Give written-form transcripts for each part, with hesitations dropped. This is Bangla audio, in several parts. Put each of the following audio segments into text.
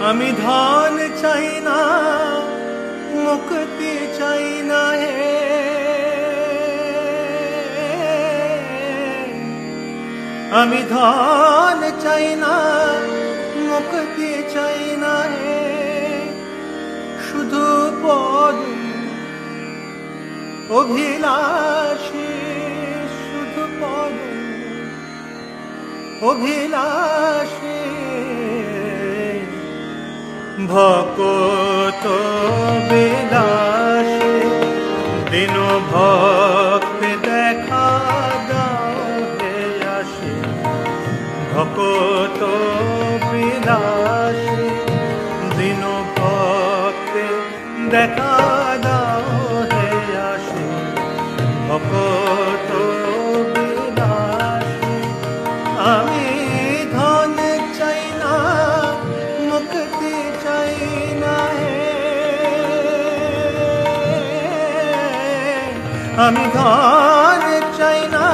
আমি ধন চাই না, মুক্তি চাই না হে, আমি ধন চাই না, মুক্তি চাই না হে, শুধু পদ অভিলাষী, শুধু পদ অভিলাষী। ভকত বিলাসী দিন ভক্তি দেখা দাও হে আসি, ভকত বিলাসী দিন ভক্তি দেখা দাও হে আসি, ভকত বিলাসী। আমি ধন চাই না, মুক্তি চাই না হে, আমি ধন চাই না,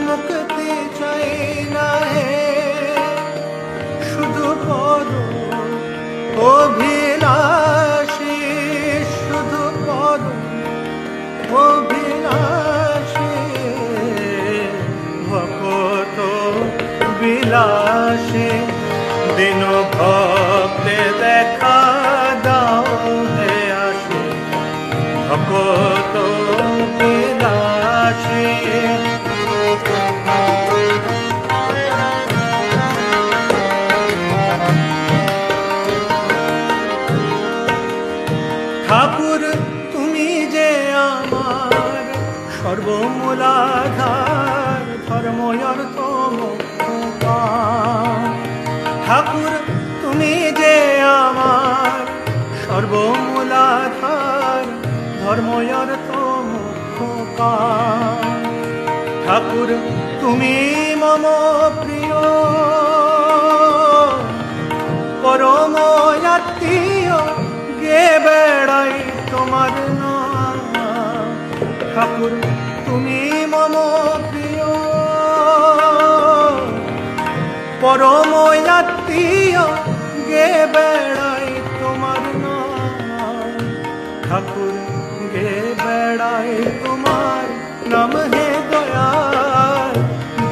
মুক্তি চাই না হে, শুধু পদ অভিলাষী, শুধু পদ অভিলাষী। ভকত বিলাসী দিন ভক্তে দেখা দাও হে আসি, ভকত বিলাসী। ঠাকুর তুমি যে আমার সর্বমূলাধার, ধর্ম অর্থ মোক্ষ কাম। ঠাকুর তুমি যে আমার সর্বমূলাধার, ধর্ম অর্থ মোক্ষ কাম। ঠাকুর তুমি মম প্রিয়, পরম আত্মীয়, গে বেড়াই তোমার নাম। ঠাকুর তুমি মম প্রিয়, পরম আত্মীয়, গে বেড়াই তোমার নাম। ঠাকুর গে বেড়াই তোমার নাম হে দয়াল,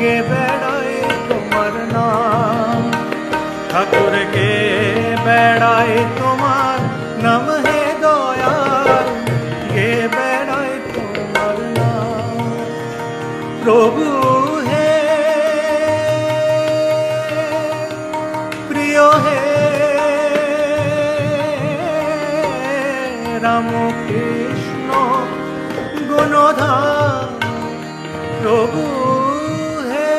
গে বেড়াই তোমার নাম। ঠাকুর গে বেড়াই তোমার নাম হে দয়াল, গে বেড়াই তোমার নাম। প্রভু হে প্রিয় হে রাম কৃষ্ণ গুণধাম। প্রভু হে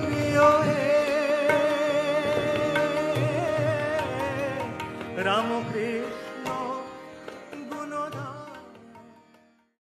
প্রিয় হে রাম কৃষ্ণ